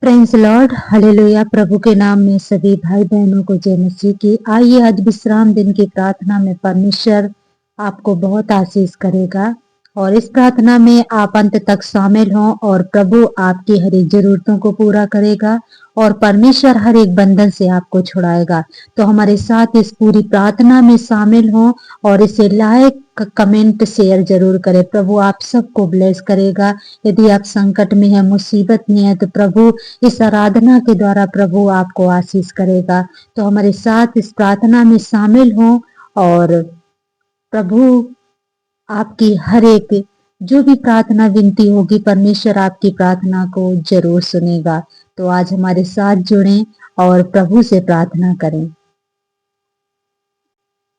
Praise Lord, hallelujah. प्रभु के नाम में सभी भाई बहनों को जय मसीह की। आइए आज विश्राम दिन की प्रार्थना में परमेश्वर आपको बहुत आशीष करेगा और इस प्रार्थना में आप अंत तक शामिल हों और प्रभु आपकी हर एक जरूरतों को पूरा करेगा और परमेश्वर हर एक बंधन से आपको छुड़ाएगा। तो हमारे साथ इस पूरी प्रार्थना में शामिल हों और इसे लाइक कमेंट शेयर जरूर करें। प्रभु आप सबको ब्लेस करेगा। यदि आप संकट में है, मुसीबत में है, तो प्रभु इस आराधना के द्वारा प्रभु आपको आशीष करेगा। तो हमारे साथ इस प्रार्थना में शामिल हों और प्रभु आपकी हर एक जो भी प्रार्थना विनती होगी, परमेश्वर आपकी प्रार्थना को जरूर सुनेगा। तो आज हमारे साथ जुड़ें और प्रभु से प्रार्थना करें।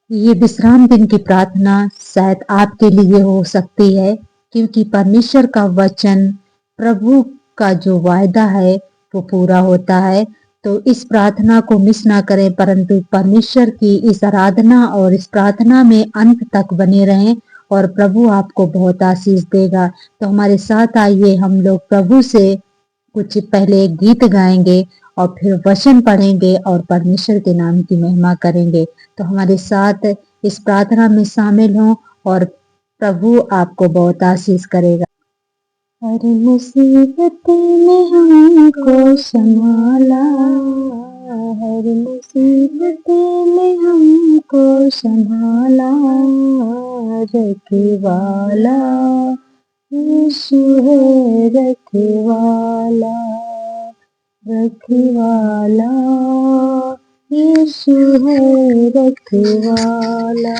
ये विश्राम दिन की प्रार्थना शायद आपके लिए हो सकती है, क्योंकि परमेश्वर का वचन, प्रभु का जो वायदा है वो पूरा होता है। तो इस प्रार्थना को मिस ना करें, परंतु परमेश्वर की इस आराधना और इस प्रार्थना में अंत तक बने रहें और प्रभु आपको बहुत आशीष देगा। तो हमारे साथ आइए हम लोग प्रभु से कुछ पहले एक गीत गाएंगे और फिर वचन पढ़ेंगे और परमेश्वर के नाम की महिमा करेंगे। तो हमारे साथ इस प्रार्थना में शामिल हों और प्रभु आपको बहुत आशीष करेगा। हर मुसीबत में हमको संभाला, हर मुसीबत में हमको संभाला, रखवाला यीशु है, रखवाला, रखवाला यीशु है, रखवाला।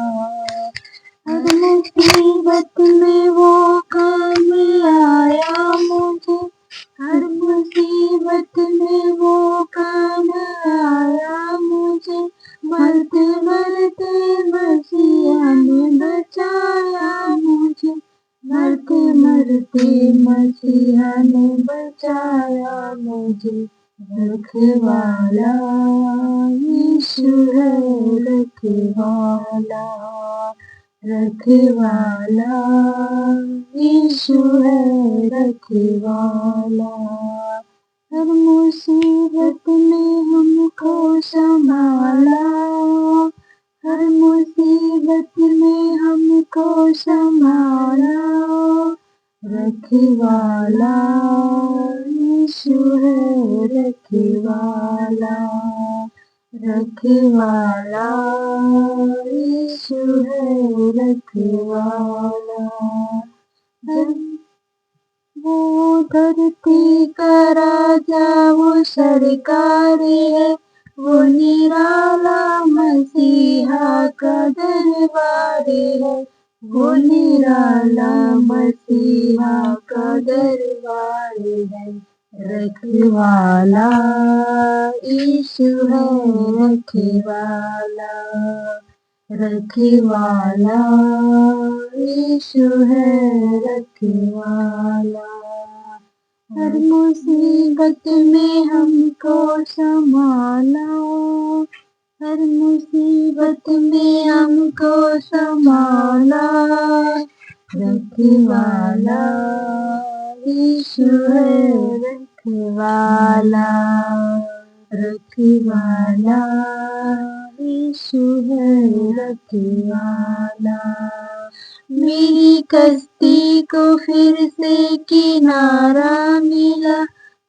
हर मुसीबत में वो काम आया मुझे, हर मुसीबत में वो काम आया मुझे, मरते मरते मसीहा ने बचाया मुझे, मरते मरते मसीहा ने बचाया मुझे, रखवाला यीशु है, रखवाला, रखवाला यीशु है, रखवाला। हर मुसीबत में हमको संभाला, हर मुसीबत में हमको संभाला, रखवाला यीशु है, रखवाला, रखवाला यीशु है, रखवाला। वो धरती का राजा, वो सरकारी है, वो निराला मसीहा का दरबारी है, वो निराला मसीहा का दरबारी है, रखवाला यीशु है, रखवाला, रखवाला यीशु है, रखवाला। हर मुसीबत में हमको संभाला, हर मुसीबत में हमको संभाला, रखवाला यीशु है, रखवाला, रखवाला यीशु है, रखवाला। मेरी कश्ती को फिर से किनारा मिला,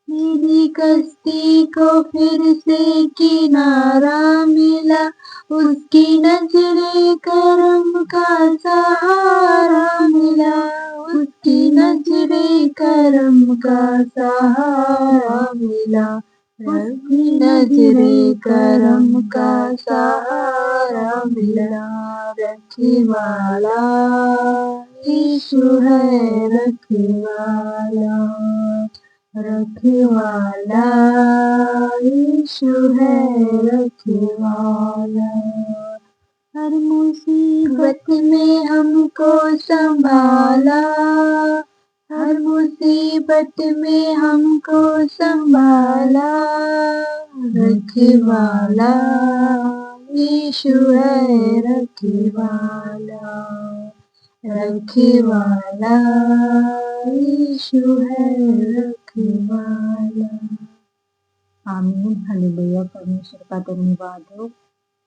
मेरी कश्ती को फिर से किनारा मिला, उसकी नजरे करम का सहारा मिला, उसकी नजरे करम का सहारा मिला, उसकी नजरे करम का सहारा मिला, रखवाला यीशु है, रखवाला, रखवाला यीशु है, रखवाला। हर मुसीबत में हमको संभाला, हर मुसीबत में हमको संभाला, रखवाला यीशु है, रखवाला, रखवाला यीशु है, रखवाला। आमीन। हालेलुया। परमेश्वर का धन्यवाद हो।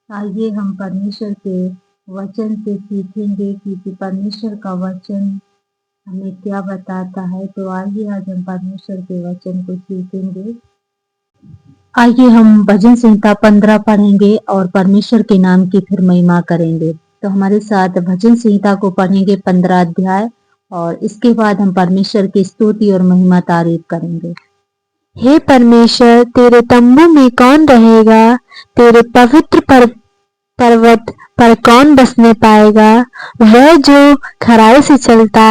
आइए हम परमेश्वर के वचन से सीखेंगे कि परमेश्वर का वचन हमें क्या बताता है। तो आइए आज हम परमेश्वर के वचन को सीखेंगे। आइए हम भजन संहिता 15 पढ़ेंगे और परमेश्वर के नाम की फिर महिमा करेंगे। तो हमारे साथ भजन संहिता को पढ़ेंगे 15 अध्याय, और इसके बाद हम परमेश्वर की स्तुति और महिमा तारीफ करेंगे। हे परमेश्वर, तेरे तंबू में कौन रहेगा? तेरे पवित्र पर्वत पर कौन बसने पाएगा? वह जो खराई से चलता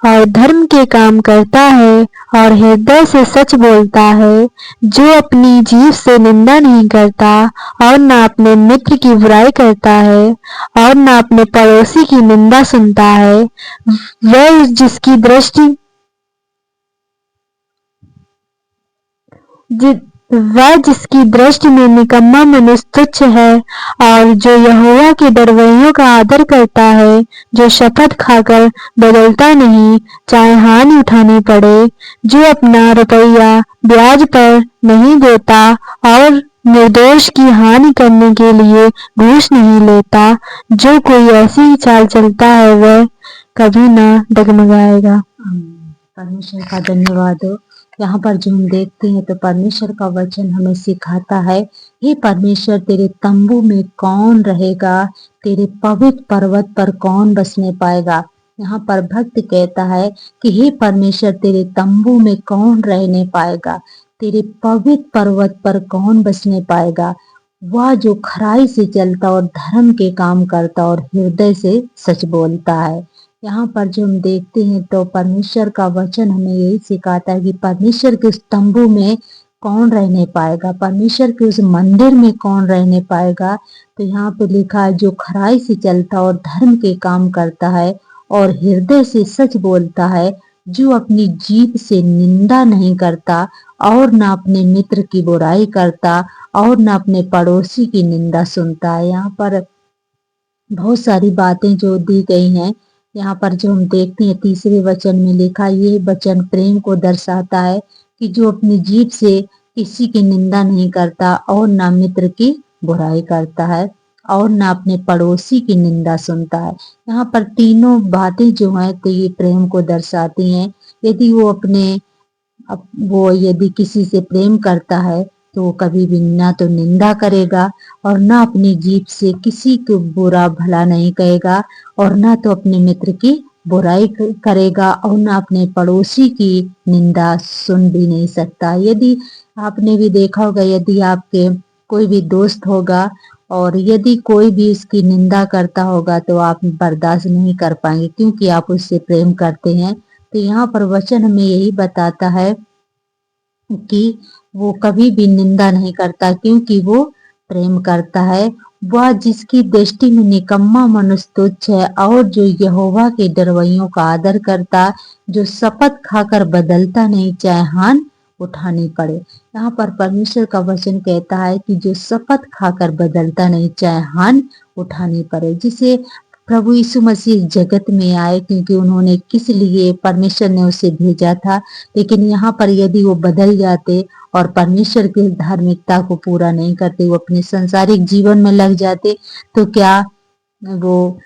और धर्म के काम करता है और हृदय से सच बोलता है, जो अपनी जीभ से निंदा नहीं करता और न अपने मित्र की बुराई करता है और न अपने पड़ोसी की निंदा सुनता है, वह जिसकी दृष्टि में निकम्मा मनुष्य तुच्छ है, और जो यहोवा के डरवैयों का आदर करता है, जो शपथ खाकर बदलता नहीं, चाहे हानि उठानी पड़े, जो अपना रुपया ब्याज पर नहीं देता और निर्दोष की हानि करने के लिए घूस नहीं लेता, जो कोई ऐसी ही चाल चलता है, वह कभी न डगमगाएगा। परमेश्वर का धन्यवाद हो। यहाँ पर जो हम देखते हैं तो परमेश्वर का वचन हमें सिखाता है, हे परमेश्वर, तेरे तंबू में कौन रहेगा? तेरे पवित्र पर्वत पर कौन बसने पाएगा? यहाँ पर भक्त कहता है कि हे परमेश्वर, तेरे तंबू में कौन रहने पाएगा? तेरे पवित्र पर्वत पर कौन बसने पाएगा? वह जो खराई से चलता और धर्म के काम करता और हृदय से सच बोलता है। यहाँ पर जो हम देखते हैं तो परमेश्वर का वचन हमें यही सिखाता है कि परमेश्वर के उस तंबू में कौन रहने पाएगा, परमेश्वर के उस मंदिर में कौन रहने पाएगा। तो यहाँ पे लिखा है, जो खराई से चलता और धर्म के काम करता है और हृदय से सच बोलता है, जो अपनी जीभ से निंदा नहीं करता और न अपने मित्र की बुराई करता और न अपने पड़ोसी की निंदा सुनता है। यहाँ पर बहुत सारी बातें जो दी गई हैं। यहाँ पर जो हम देखते हैं तीसरे वचन में लिखा, ये वचन प्रेम को दर्शाता है कि जो अपनी जीभ से किसी की निंदा नहीं करता और ना मित्र की बुराई करता है और ना अपने पड़ोसी की निंदा सुनता है। यहाँ पर तीनों बातें जो हैं तो ये प्रेम को दर्शाती हैं। यदि वो यदि किसी से प्रेम करता है तो वो कभी भी ना तो निंदा करेगा और ना अपनी जीभ से किसी को बुरा भला नहीं कहेगा और ना तो अपने मित्र की बुराई करेगा और ना अपने पड़ोसी की निंदा सुन भी नहीं सकता। यदि आपने भी देखा होगा, यदि आपके कोई भी दोस्त होगा और यदि कोई भी उसकी निंदा करता होगा तो आप बर्दाश्त नहीं कर पाएंगे, क्योंकि आप उससे प्रेम करते हैं। तो यहाँ पर वचन हमें यही बताता है कि वो कभी भी निंदा नहीं करता, क्योंकि वो प्रेम करता है। वह जिसकी दृष्टि में निकम्मा मनुष्य तुच्छ है, और जो यहोवा के डरवैयों का आदर करता, जो शपथ खाकर बदलता नहीं, चाहे हान उठानी पड़े। यहाँ पर परमेश्वर का वचन कहता है कि जो शपथ खाकर बदलता नहीं, चाहे हान उठानी पड़े। जिसे प्रभु यीशु मसीह जगत में आए क्योंकि उन्होंने किस लिए, परमेश्वर ने उसे भेजा था। लेकिन यहाँ पर यदि वो बदल जाते और परमेश्वर की धार्मिकता को पूरा नहीं करते, वो अपने संसारिक जीवन में लग जाते, तो क्या वो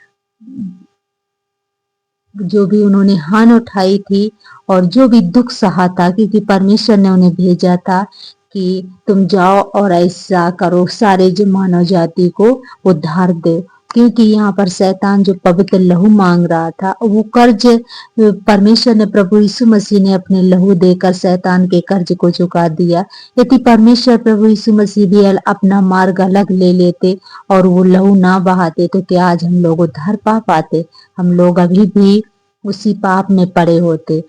जो भी उन्होंने हान उठाई थी और जो भी दुख सहा था, क्योंकि परमेश्वर ने उन्हें भेजा था कि तुम जाओ और ऐसा करो, सारे जो मानव जाति को उद्धार दो। क्योंकि यहाँ पर शैतान जो पवित्र लहू मांग रहा था, वो कर्ज परमेश्वर ने, प्रभु यीशु मसीह ने अपने लहू देकर शैतान के कर्ज को चुका दिया। यदि परमेश्वर प्रभु यीशु मसीह भी अपना मार्ग अलग ले लेते और वो लहू ना बहाते, तो क्या आज हम लोग उद्धार पा पाते? हम लोग अभी भी उसी पाप में पड़े होते।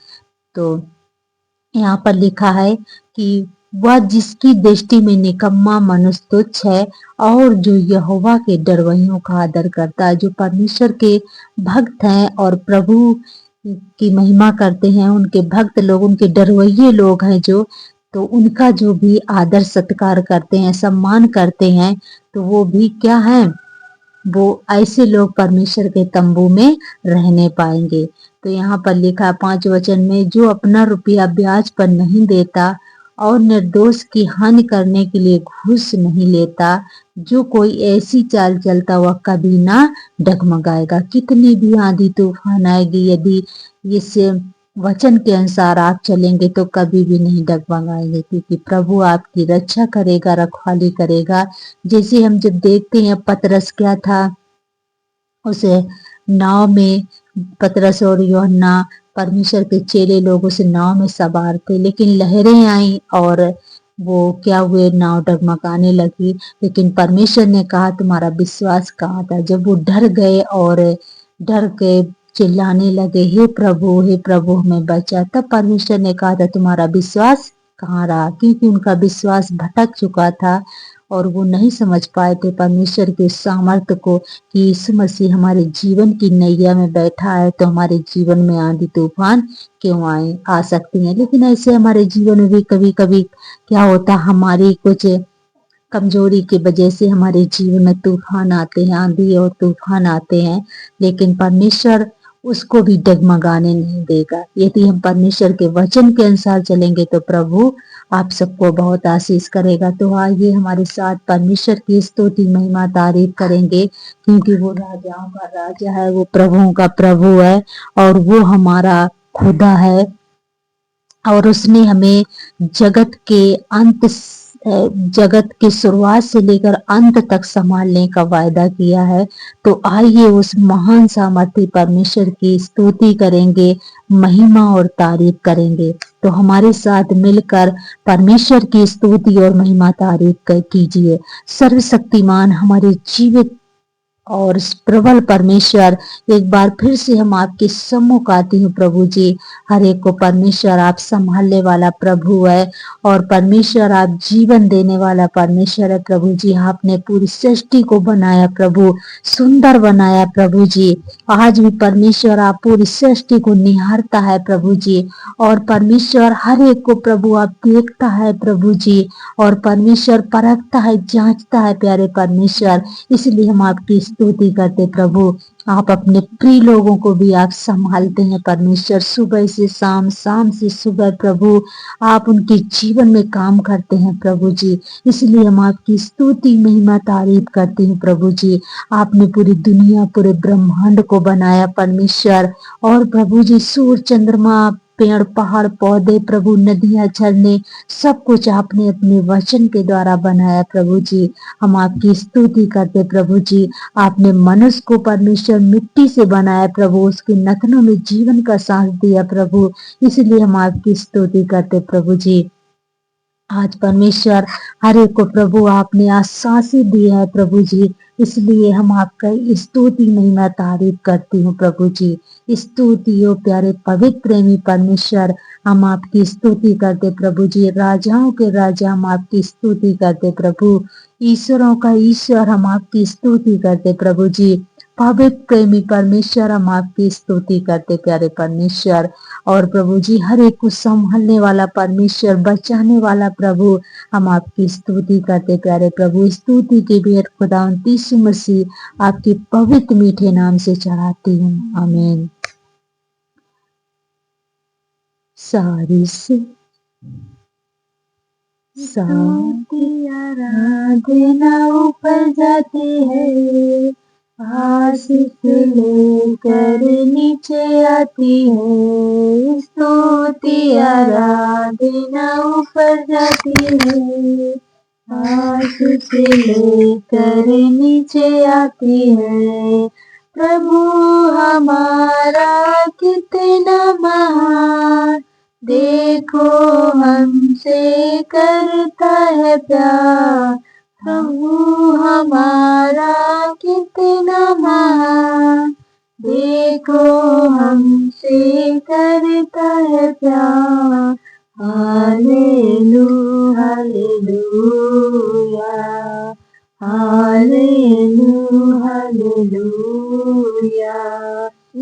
तो यहाँ पर लिखा है कि वह जिसकी दृष्टि में निकम्मा मनुष्य तुच्छ है, और जो यहोवा के डरवैयों का आदर करता है, जो परमेश्वर के भक्त हैं और प्रभु की महिमा करते हैं, उनके भक्त लोग, उनके डरवैये लोग हैं जो, तो उनका जो भी आदर सत्कार करते हैं, सम्मान करते हैं, तो वो भी क्या है, वो ऐसे लोग परमेश्वर के तंबू में रहने पाएंगे। तो यहाँ पर लिखा 5 वचन में, जो अपना रुपया ब्याज पर नहीं देता और निर्दोष की हानि करने के लिए घूस नहीं लेता। जो कोई ऐसी चाल चलता हुआ कभी ना डगमगाएगा। कितनी भी आंधी तूफान आएगी, यदि इस वचन के अनुसार आप चलेंगे तो कभी भी नहीं डगमगाएंगे, क्योंकि प्रभु आपकी रक्षा करेगा, रखवाली करेगा। जैसे हम जब देखते हैं पतरस क्या था, उसे नाव में पतरस और यूहन्ना परमेश्वर के चेले लोग उस नाव में सवार थे, लेकिन लहरें आई और वो क्या हुए, नाव डगमगाने लगी। लेकिन परमेश्वर ने कहा तुम्हारा विश्वास कहाँ था। जब वो डर गए और डर के चिल्लाने लगे हे प्रभु हमें बचा, तब परमेश्वर ने कहा था तुम्हारा विश्वास कहाँ रहा, क्योंकि उनका विश्वास भटक चुका था और वो नहीं समझ पाए थे परमेश्वर के सामर्थ्य को कि यीशु मसीह हमारे जीवन की नैया में बैठा है तो हमारे जीवन में आंधी तूफान क्यों आ सकती हैं। लेकिन ऐसे हमारे जीवन में भी कभी कभी क्या होता, हमारी कुछ कमजोरी की वजह से हमारे जीवन में तूफान आते हैं, आंधी और तूफान आते हैं, लेकिन परमेश्वर उसको भी डगमगाने नहीं देगा। यदि हम परमेश्वर के वचन के अनुसार चलेंगे तो प्रभु आप सबको बहुत आशीष करेगा। तो आइए हमारे साथ परमेश्वर की स्तुति महिमा तारीफ करेंगे, क्योंकि वो राजाओं का राजा है, वो प्रभुओं का प्रभु है और वो हमारा खुदा है। और उसने हमें जगत की शुरुआत से लेकर अंत तक संभालने का वायदा किया है। तो आइए उस महान सामर्थी परमेश्वर की स्तुति करेंगे, महिमा और तारीफ करेंगे। तो हमारे साथ मिलकर परमेश्वर की स्तुति और महिमा तारीफ कीजिए। सर्वशक्तिमान हमारे जीवित और प्रबल परमेश्वर, एक बार फिर से हम आपके सम्मुख आती हूँ प्रभु जी। हर एक को परमेश्वर आप संभालने वाला प्रभु है और परमेश्वर आप जीवन देने वाला परमेश्वर है प्रभु जी। आपने पूरी सृष्टि को बनाया प्रभु, सुंदर बनाया प्रभु जी। आज भी परमेश्वर आप पूरी सृष्टि को निहारता है प्रभु जी और परमेश्वर हर एक को प्रभु आप देखता है प्रभु जी और परमेश्वर परखता है, जांचता है प्यारे परमेश्वर। इसलिए हम आपकी स्तुति करते प्रभु। आप अपने प्रिय लोगों को भी आप संभालते हैं परमेश्वर, सुबह से शाम, शाम से सुबह प्रभु आप उनके जीवन में काम करते हैं प्रभु जी। इसलिए हम आपकी स्तुति महिमा तारीफ करते हैं प्रभु जी। आपने पूरी दुनिया, पूरे ब्रह्मांड को बनाया परमेश्वर और प्रभु जी सूर्य, चंद्रमा, पेड़, पहाड़, पौधे प्रभु, नदियां, झरने, सब कुछ आपने अपने वचन के द्वारा बनाया प्रभु जी। हम आपकी स्तुति करते प्रभु जी। आपने मनुष्य को परमेश्वर मिट्टी से बनाया प्रभु, उसके नथनों में जीवन का सांस दिया प्रभु। इसलिए हम आपकी स्तुति करते प्रभु जी। आज परमेश्वर हर एक को प्रभु आपने आशीष दी है प्रभु जी। इसलिए हम आपका स्तुति महिमा तारीफ करती हूँ प्रभु जी। स्तुति हो प्यारे पवित्र प्रेमी परमेश्वर, हम आपकी स्तुति करते प्रभु जी। राजाओं के राजा हम आपकी स्तुति करते प्रभु, ईश्वरों का ईश्वर हम आपकी स्तुति करते प्रभु जी। पवित्र प्रेमी परमेश्वर हम आपकी स्तुति करते प्यारे परमेश्वर। और प्रभु जी हर एक को संभालने वाला परमेश्वर, बचाने वाला प्रभु, हम आपकी स्तुति करते प्यारे प्रभु। स्तुति के भेंट खुदावंद यीशु मसीह आपके पवित्र मीठे नाम से चढ़ाती हूँ, आमीन। सारी से आराधना ऊपर जाती है, आशीष लेकर नीचे आती है। स्तुति आराधना ऊपर जाती है, आशीष लेकर नीचे आती है। प्रभु हमारा कितना महान, देखो हमसे करता है प्यार। प्रभु हमारा कितना महान, देखो हमसे करता है प्यार। Hallelujah hallelujah hallelujah hallelujah.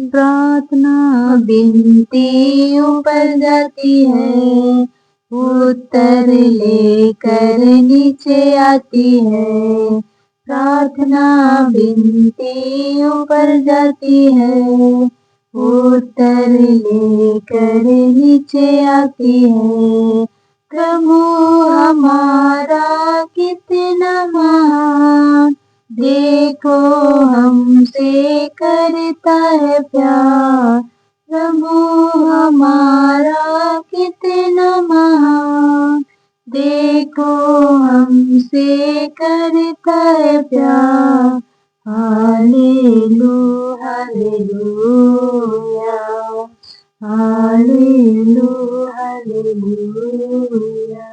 प्रार्थना विनती ऊपर जाती है, उत्तर लेकर नीचे आती है। प्रार्थना विनती ऊपर जाती है, उत्तर लेकर नीचे आती है। प्रभु हमारा कितना महान, देखो हमसे करता है प्यार। प्रभु हमारा कितना महान, देखो हमसे करता है प्यार। Hallelujah hallelujah hallelujah hallelujah.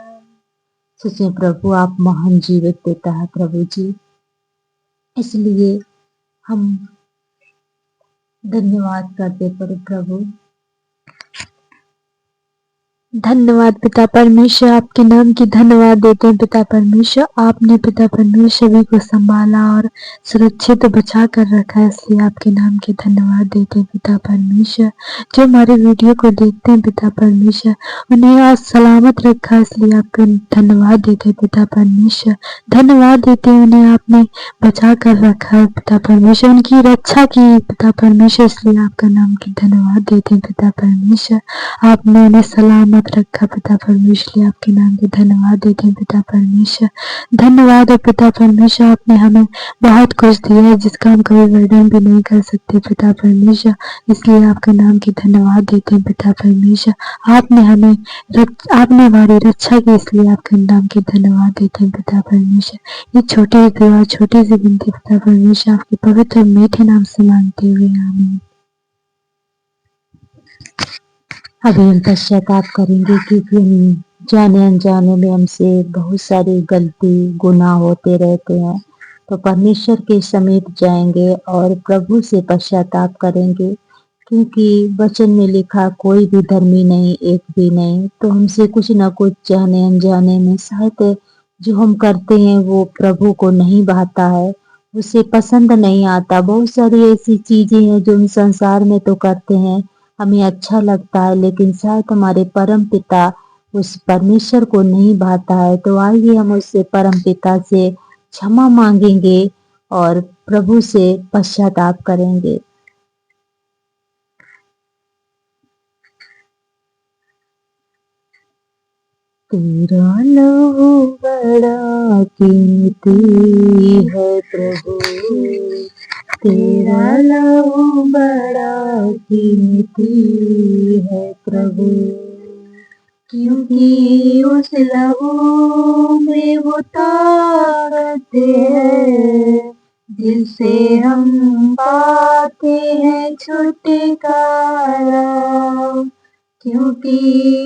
सच्चे प्रभु आप महान जीवित देता है प्रभु जी, इसलिए हम धन्यवाद करते प्रभु। धन्यवाद पिता परमेश्वर, आपके नाम की धन्यवाद देते हैं पिता परमेश्वर। आपने पिता परमेश्वर सभी को संभाला और सुरक्षित बचा कर रखा है, इसलिए आपके नाम की धन्यवाद देते हैं पिता परमेश्वर। जो हमारे वीडियो को देखते हैं पिता परमेश्वर, उन्हें आज सलामत रखा है, इसलिए आपका धन्यवाद देते हैं पिता परमेश्वर। धन्यवाद देते हैं उन्हें आपने बचा कर रखा है पिता परमेश्वर, उनकी रक्षा की पिता परमेश्वर, इसलिए आपका नाम की धन्यवाद देते हैं पिता परमेश्वर। आपने उन्हें सलामत रखा पिता परमेश्वर, आपके नाम के धन्यवाद देते हैं पिता परमेश्वर। धन्यवाद है पिता परमेश्वर, आपने हमें बहुत कुछ दिया है जिसका हम कभी वर्णन भी नहीं कर सकते पिता परमेश्वर, इसलिए आपके नाम के धन्यवाद देते हैं पिता परमेश्वर। आपने हमारी रक्षा की, इसलिए आपके नाम के धन्यवाद देते हैं पिता परमेश्वर। ये छोटी दुआ, छोटी सी विनती पिता परमेश्वर आपके पवित्र मीठे नाम से मांगते हुए आमीन। अभी हम पश्चाताप करेंगे क्योंकि हम जाने अनजाने में हमसे बहुत सारी गलती गुनाह होते रहते हैं, तो परमेश्वर के समीप जाएंगे और प्रभु से पश्चाताप करेंगे, क्योंकि वचन में लिखा कोई भी धर्मी नहीं, एक भी नहीं। तो हमसे कुछ ना कुछ जाने अनजाने में शायद जो हम करते हैं वो प्रभु को नहीं भाता है, उसे पसंद नहीं आता। बहुत सारी ऐसी चीजें हैं जो हम संसार में तो करते हैं, हमें अच्छा लगता है, लेकिन शायद हमारे परम पिता उस परमेश्वर को नहीं भाता है। तो आइए हम उससे परम पिता से क्षमा मांगेंगे और प्रभु से पश्चाताप करेंगे। तेरा लहू बड़ा कीमती है प्रभु, तेरा लहू बड़ा कीमती है प्रभु, क्योंकि उस लहू में वो ताकत है जिससे हम पाते हैं छुटकारा, क्योंकि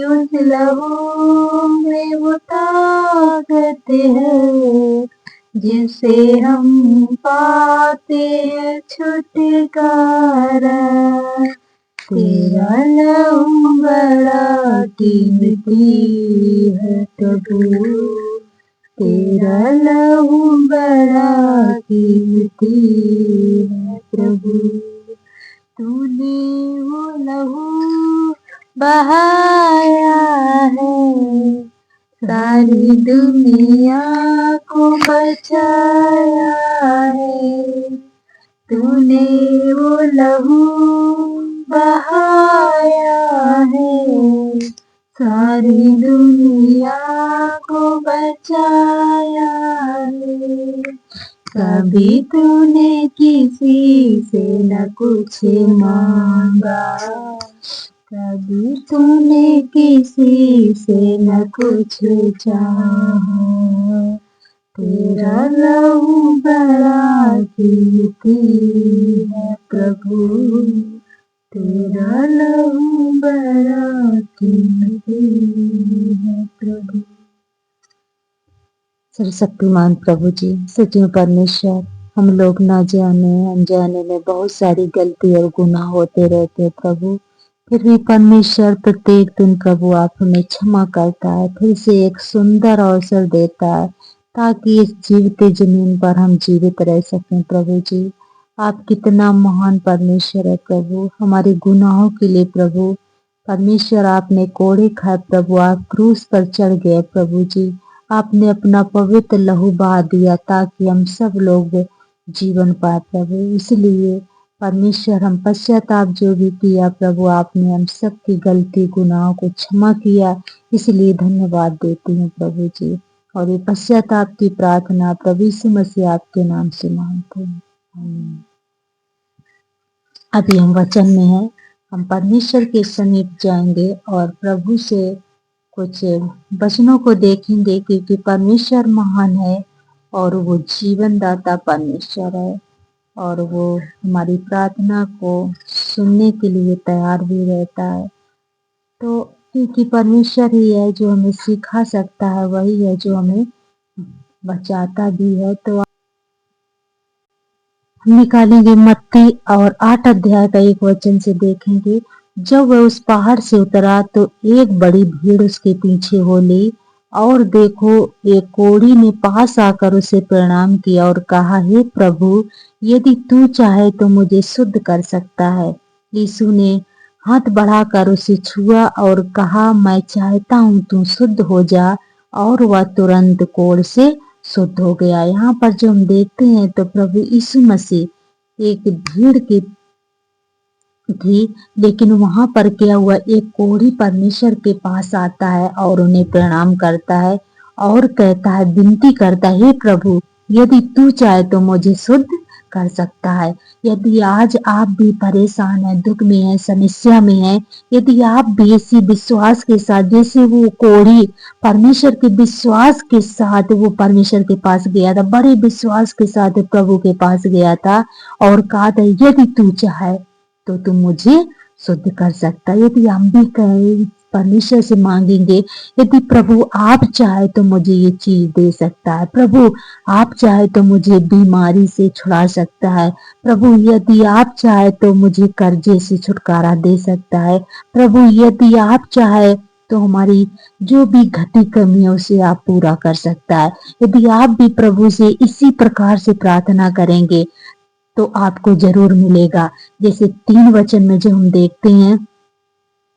उस लहू में वो ताकत है जिससे हम पाते हैं छुटकारा। तेरा लहू बड़ा कीमती है प्रभु, तेरा लहू बड़ा कीमती है प्रभु, तूने वो लहू बहाया है, सारी दुनिया को बचाया है, तूने वो लहू बहाया है, सारी दुनिया को बचाया है। कभी तूने किसी से न कुछ मांगा, कभी तूने किसी से न कुछ चाहा, तेरा लहू बड़ा कीमती है प्रभु, तेरा लहू बड़ा कीमती है प्रभु। सर्वशक्तिमान प्रभु जी, सच्चे परमेश्वर, हम लोग ना जाने अनजाने में बहुत सारी गलती और गुनाह होते रहते हैं प्रभु, फिर भी परमेश्वर प्रत्येक दिन प्रभु आप हमें क्षमा करता है, फिर से एक सुंदर अवसर देता है ताकि इस जीवित जमीन पर हम जीवित रह सकें। प्रभु जी, आप कितना महान परमेश्वर है प्रभु, हमारे गुनाहों के लिए प्रभु परमेश्वर आपने कोड़े खाए प्रभु, आप क्रूस पर चढ़ गए प्रभु जी, आपने अपना पवित्र लहू बहा दिया ताकि हम सब लोग जीवन पाए प्रभु। इसलिए परमेश्वर हम पश्चाताप जो भी किया प्रभु आपने हम सबकी गलती गुनाहों को क्षमा किया, इसलिए धन्यवाद देती हूँ प्रभु जी। और ये पश्चाताप की प्रार्थना प्रभु यीशु मसीह आपके नाम से मांगते हैं, आमीन। अभी हम वचन में हैं, हम परमेश्वर के समीप जाएंगे और प्रभु से कुछ वचनों को देखेंगे, क्योंकि परमेश्वर महान है और वो जीवन दाता परमेश्वर है और वो हमारी प्रार्थना को सुनने के लिए तैयार भी रहता है। तो क्योंकि परमेश्वर ही है जो हमें सिखा सकता है, वही है जो हमें बचाता भी है। तो हम निकालेंगे मत्ती और 8 अध्याय का एक वचन से देखेंगे। जब वह उस पहाड़ से उतरा तो एक बड़ी भीड़ उसके पीछे हो ली, और देखो एक कोढ़ी ने पास आकर उसे प्रणाम किया और कहा, हे प्रभु, यदि तू चाहे तो मुझे शुद्ध कर सकता है। यीशु ने हाथ बढ़ाकर उसे छुआ और कहा, मैं चाहता हूँ तू शुद्ध हो जा। और वह तुरंत कोढ़ से शुद्ध हो गया। यहाँ पर जो हम देखते हैं तो प्रभु यीशु मसीह एक भीड़ की थी, लेकिन वहां पर क्या हुआ, एक कोढ़ी परमेश्वर के पास आता है और उन्हें प्रणाम करता है और कहता है, विनती करता है, हे प्रभु, यदि तू चाहे तो मुझे शुद्ध कर सकता है। यदि आज आप भी परेशान हैं, दुख में हैं, समस्या में हैं, यदि आप भी इसी विश्वास के साथ, जैसे वो कोढ़ी परमेश्वर के विश्वास के साथ वो परमेश्वर के पास गया था, बड़े विश्वास के साथ प्रभु के पास गया था और कहा था, यदि तू चाहे तो तू मुझे शुद्ध कर सकता है। यदि हम भी कहें, परमेश्वर से मांगेंगे, यदि प्रभु आप चाहे तो मुझे ये चीज दे सकता है, प्रभु आप चाहे तो मुझे बीमारी से छुड़ा सकता है, प्रभु यदि आप चाहे तो मुझे कर्जे से छुटकारा दे सकता है, प्रभु यदि आप चाहे तो हमारी जो भी घटी कमी है उसे आप पूरा कर सकता है। यदि आप भी प्रभु से इसी प्रकार से प्रार्थना करेंगे तो आपको जरूर मिलेगा। जैसे 3 वचन में जो हम देखते हैं,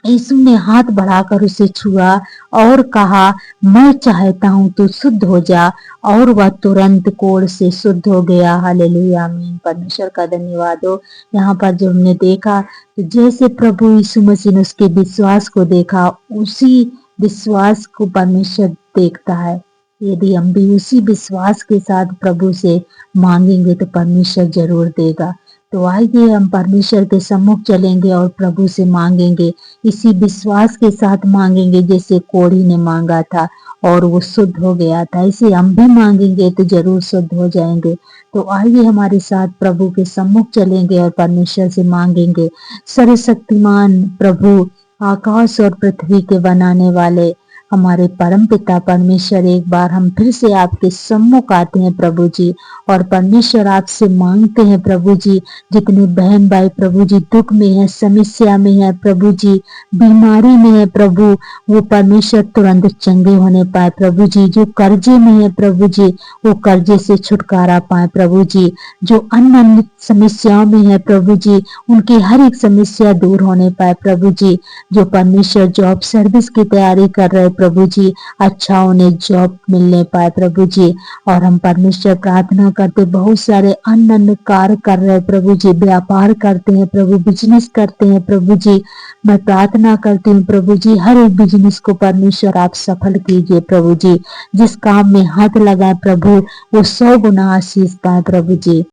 यीशु ने हाथ बढ़ाकर उसे छुआ और कहा, मैं चाहता हूं तू शुद्ध हो जा। और वह तुरंत कोढ़ से शुद्ध हो गया। हालेलुया, आमीन। परमेश्वर का धन्यवाद हो। यहाँ पर जो हमने देखा, तो जैसे प्रभु यीशु मसीह ने उसके विश्वास को देखा, उसी विश्वास को परमेश्वर देखता है। यदि हम भी उसी विश्वास के साथ प्रभु से मांगेंगे तो परमेश्वर जरूर देगा। तो आइए हम परमेश्वर के सम्मुख चलेंगे और प्रभु से मांगेंगे, इसी विश्वास के साथ मांगेंगे जैसे कोढ़ी ने मांगा था और वो शुद्ध हो गया था। इसे हम भी मांगेंगे तो जरूर शुद्ध हो जाएंगे। तो आइए हमारे साथ प्रभु के सम्मुख चलेंगे और परमेश्वर से मांगेंगे। सर्वशक्तिमान प्रभु, आकाश और पृथ्वी के बनाने वाले हमारे परम पिता परमेश्वर, एक बार हम फिर से आपके सम्मुख आते हैं प्रभु जी, और परमेश्वर आपसे मांगते हैं प्रभु जी, जितने बहन भाई प्रभु जी दुख में है, समस्या में है प्रभु जी, बीमारी में है प्रभु, वो परमेश्वर तुरंत चंगे होने पाए प्रभु जी। जो कर्जे में है प्रभु जी, वो कर्जे से छुटकारा पाए प्रभु जी। जो अन्य समस्याओं में है प्रभु जी, उनकी हर एक समस्या दूर होने पाए प्रभु जी। जो परमेश्वर जॉब सर्विस की तैयारी कर रहे प्रभु जी, अच्छा उन्हें जॉब मिलने पाए प्रभु जी। और हम परमेश्वर प्रार्थना करते, बहुत सारे अन्य कार्य कर रहे प्रभु जी, व्यापार करते हैं प्रभु, बिजनेस करते हैं प्रभु जी। मैं प्रार्थना करती हूँ प्रभु जी, हर एक बिजनेस को परमेश्वर आप सफल कीजिए प्रभु जी। जिस काम में हाथ लगाए प्रभु, वो 100 गुना आशीष पाए प्रभु जी।